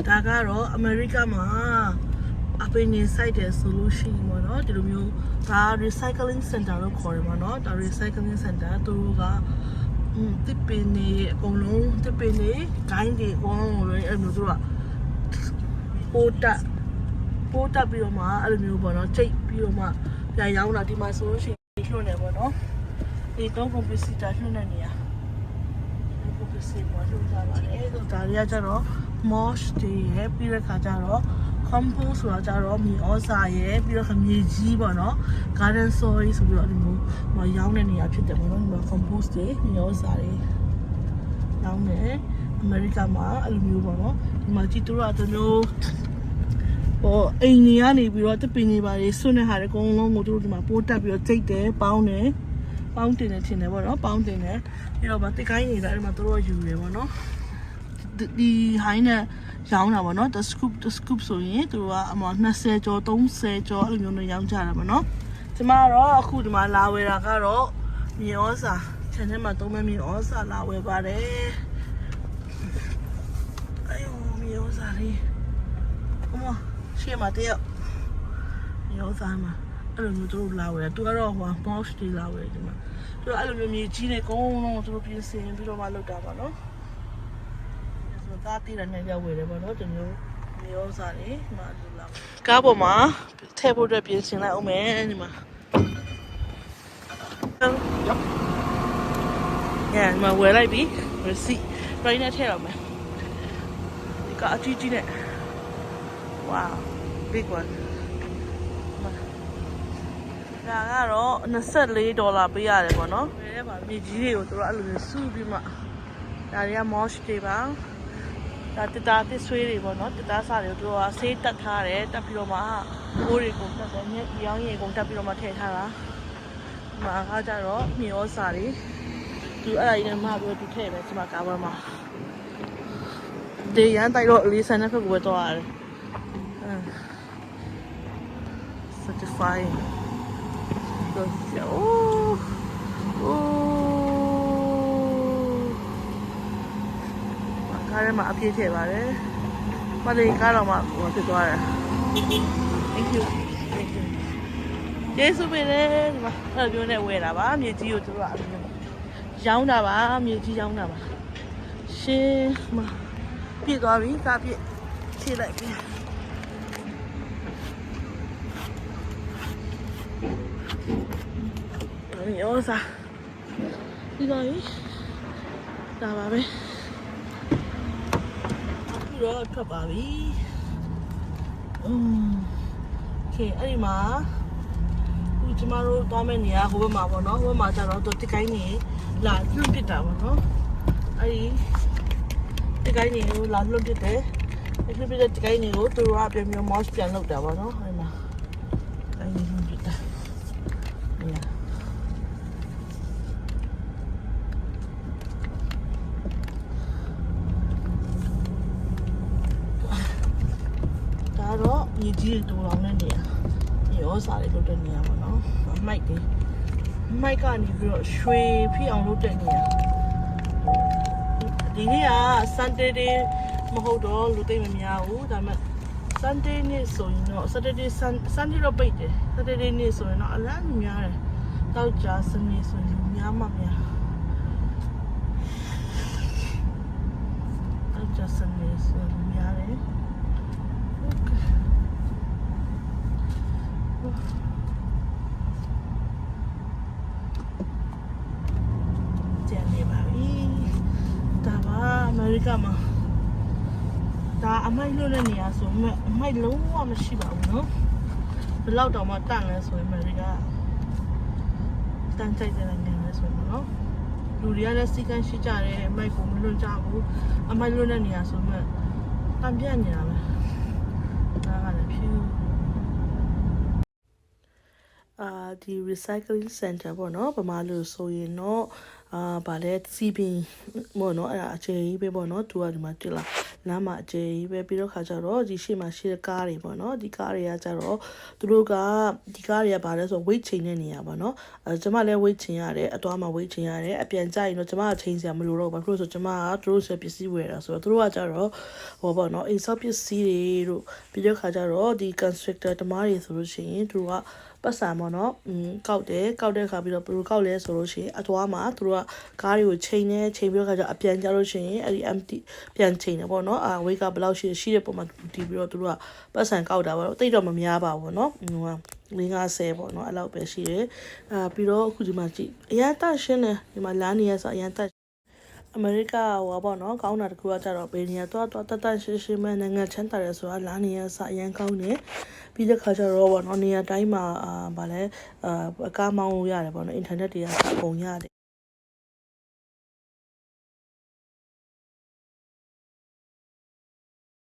ဒါကတော့အမေရိကမှာအပင်နေစိုက်တယ်ဆိုလို့ရှိရင်ပေါ့နော်ဒီလိုမျိုးဒါ recycling center လို့ခေါ်တယ်ပေါ့နော်ဒါ recycling center သူတို့ကတစ်ပင်နေအကုန်လုံးတစ်ပင်နေဂိုင်းတွေအကုန်လုံးလည်းအဲ့လိုမျိုးသူတို့ကပိုးတက်ပြီးတော့မှအဲ့လိုမျိုးပေါ့နော်ကျိတ်ပြီးတော့မှပြန်ရောင်းတာဒီမှာဆိုလို့ရှိရင်လွှင့်နေပေါ့နော်ဒီတော့ကွန်ပျူတာလွှင့်နေနေရကွန်ပျူတာပေါ်လွှင့်ကြပါတယ်ဒါတွေကကျတော့ mosh တွေရဲ့ပြီးတဲ့ခါကျတော့ compost ဆိုတာကျတော့မြေဩဇာရဲ့ပြီးတော့မြေကြီးပေါ့နော် garden soil ဆိုပြီးတော့အဲ့လိုမျိုးမရောင်းတဲ့နေရာဖြစ်တယ်ပေါ့နော်ဒီမှာ compost တွေမြေဩဇာတွေရောင်းတယ်အမေရိကမှာအဲ့လိုမျိုးပေါ့နော်ဒီမှာကြည့်သူတို့ကမျိုးအိမ်တွေကနေပြီးတော့တပင်းတွေပါတွေဆွနေတဲ့ဟာတွေအကုန်လုံးကိုသူတို့ဒီမှာပိုးတက်ပြီးတော့ကျိတ်တယ်ပေါင်းတင်တယ်ထင်တယ်ပေါ့နော်ပေါင်းတင်တယ်ပြီးတော့ဗတိကိုင်းနေတာအဲ့မှာသူတို့ယူတယ်ပေါ့နော်ဒီဟိုင်းနဲ့ရောင်းတာပေါ့နော် the scoop ဆိုရင်သူတို့ကအမ20ကျော်30ကျော်အဲ့လိုမျိုးနဲ့ရောင်းကြတာပေါ့နော်ကျမကတော့အခုဒီမှာလာဝယ်တာကတော့မြေဩဇာ channel မှာသုံးမဲ့မြေဩဇာလာဝယ်ပါတယ်哎呦မြေဩဇာလေးအမရှေ့မှာတယောက်မြေဩဇာမှာအဲ့လိုမျိုးသူတို့လာဝယ်တာသူကတော့ဟို mouse တွေလာဝယ်ဒီမှာသူတို့အဲ့လိုမျိုးမြေကြီးတွေအကုန်လုံးသူတို့ပြင်ဆင်ပြီးတော့မှလုပ်တာပါနော်သားတည်ရနေကြဝယ်တယ်ပေါ့နော်ဒီမျိုးမျိုးစားတွေဒီမှာလူလာကားပေါ်မှာထည့်ဖို့အတွက်ပြင်ဆင်လိုက်အောင်မယ်ဒီမှာညမှာဝယ်လိုက်ပြီ receipt ပြိုင်းနဲ့ထည့်အောင်မယ်ဒီကအကြီးကြီးနဲ့ wow big one ဒါကတော့$24ပေးရတယ်ပေါ့နော်ဝယ်တဲ့မှာမြေကြီးတွေကိုသူတို့အဲ့လိုမျိုးစုပြီးမှဒါတွေက mosh တွေပါဒါတသားဆွေးတွေပေါ့နော်တသားစားတွေကိုသူကဆေးတက်ထားတယ်တက်ပြီးတော့မှဘိုးတွေကိုတက်တယ်ညရောင်းရည်ကုန်တက်ပြီးတော့မှထည့်ထားတာဒီမှာကကြတော့မြေဩစာတွေသူအဲ့ဒါကြီးနဲ့မှပြီးတော့သူထည့်မယ်ဒီမှာကားပေါ်မှာဒီရန်တိုက်တော့လေးဆန်တဲ့ဖက်ကိုပဲတော့ရတယ်certifying ဆိုတော့ကားထဲမှာအပြည့်ထည့်ပါတယ်။မလေးကားတော့မှဟိုဖြစ်သွားတယ်။ Thank you. ကျေးဇူးပဲလေဒီမှာအဲ့လိုမျိုးနဲ့ဝယ်တာပါမြေကြီးကိုသူတို့ကအဲ့လိုမျိုးရောင်းတာပါမြေကြီးရောင်းတာပါရှင်မပြည့်သွားပြီကားပြည့်ထည့်လိုက်ပြီရောစားဒီတော့ဒါပါပဲတော့ထွက်ပါပြီโอเคအဲ့ဒီမှာဒီကျမတို့သွားမယ့်နေရာဟိုဘက်မှာပေါ့နော်ဟိုဘက်မှာကျတော့သူတစ်ကိုင်းနေလာလွတ်ပစ်တာပေါ့နော်အဲ့ဒီတစ်ကိုင်းနေကိုလာလွတ်ပစ်တယ်လွတ်ပစ်တဲ့တစ်ကိုင်းနေကိုသူတို့ကပြန်ပြီး mouse ပြန်လုပ်တာပေါ့နော်အဲ့မှာအဲ့ဒီလွတ်ပစ်တာတော့မြေကြီးတွေတူလောင်နေနေရမြေဩစာတွေလုပ်တဲ့နေရာပေါ့နော်မိုက်တွေမိုက်ကနေပြီးတော့ရွှေဖြစ်အောင်လုပ်တဲ့နေရာဒီနေ့က Sunday မဟုတ်တော့လူသိမများဘူးဒါပေမဲ့ Sunday နေ့ဆိုရင်တော့ Sunday တော့ပိတ်တယ် Saturday နေ့ဆိုရင်တော့အလားများတယ်တောက်ကြစနေဆိုရင်များမှများတောက်ကြစနေဆိုရင်များတယ်ကျန်နေပါပြီဒါပါအမေရိကမှာဒါအမိုက်လွတ်တဲ့နေရာဆိုမှအမိုက်လုံးဝမရှိပါဘူးနော်ဘယ်လောက်တောင်မှတန့်လဲဆိုရင်အမေရိကတန့်ချိုက်တဲ့နေရာလဲဆိုရင်နော်လူတွေကလည်းစီကန်းရှိကြတယ်အမိုက်ကိုမလွတ်ကြဘူးအမိုက်လွတ်တဲ့နေရာဆိုမှတန့်ပြတ်နေတာပဲဒါကလည်းဖြူဒီ recycling center ပေါ့နော်ဗမာလို့ဆိုရင်တော့ဗာလဲစီပင်ပေါ့နော်အဲ့ဒါအခြေကြီးပဲပေါ့နော်သူကဒီမှာတွေ့လာ လမ်းမှာအကျယ်ကြီးပဲပြီးတော့ခါကျတော့ဒီရှေ့မှာရှိတဲ့ကားတွေပေါ့နော်ဒီကားတွေကကျတော့သူတို့ကဒီကားတွေကဘာလဲဆို weight ချိန်တဲ့နေရာပေါ့နော်ကျမလည်း weight ချိန်ရတယ်အသွားမှာ weight ချိန်ရတယ်အပြန်ကြရင်တော့ကျမကချိန်စရာမလိုတော့ဘူးဘာဖြစ်လို့ဆိုကျမကသူတို့ဆက်ပစ္စည်းဝယ်တာဆိုတော့သူတို့ကကျတော့ဟောပေါ့နော်အိမ်ဆောက်ပစ္စည်းတွေတို့ပြီးတော့ခါကျတော့ဒီ constructor တမားတွေဆိုလို့ရှိရင်သူတို့ကပတ်စံပေါ့နော်ကောက်တဲ့ခါပြီးတော့ဘယ်လိုကောက်လဲဆိုလို့ရှိရင်အသွားမှာသူတို့ကကားတွေကိုချိန်ပြီးတော့ခါကျအပြန်ကြလို့ရှိရင်အဲ့ဒီ empty ပြန်ချိန်တယ်ပေါ့နော်weight ကဘယ်လောက်ရှိတဲ့ပုံမှာတီးပြီးတော့သူတို့ကပတ်စံကောက်တာပေါ့တိတ်တော့မများပါဘူးနော်50ပေါ့နော်အဲ့လောက်ပဲရှိတယ်ပြီးတော့အခုဒီမှာကြည့်အရန်တရှင်းတယ်ဒီမှာလမ်းနေရဆိုအရန်တအမေရိကဟောပေါ့နော်ကောင်းတာတခုကကြတော့ဘယ်နေရာတော့တရှင်းမဲနိုင်ငံချမ်းသာတယ်ဆိုတာလမ်းနေရစအရန်ကောင်းတယ်ပြီးတဲ့ခါကျတော့ပေါ့နော်နေရာတိုင်းမှာဗာလဲကားမောင်းလို့ရတယ်ပေါ့နော်အင်တာနက်တွေကအကုန်ရတယ်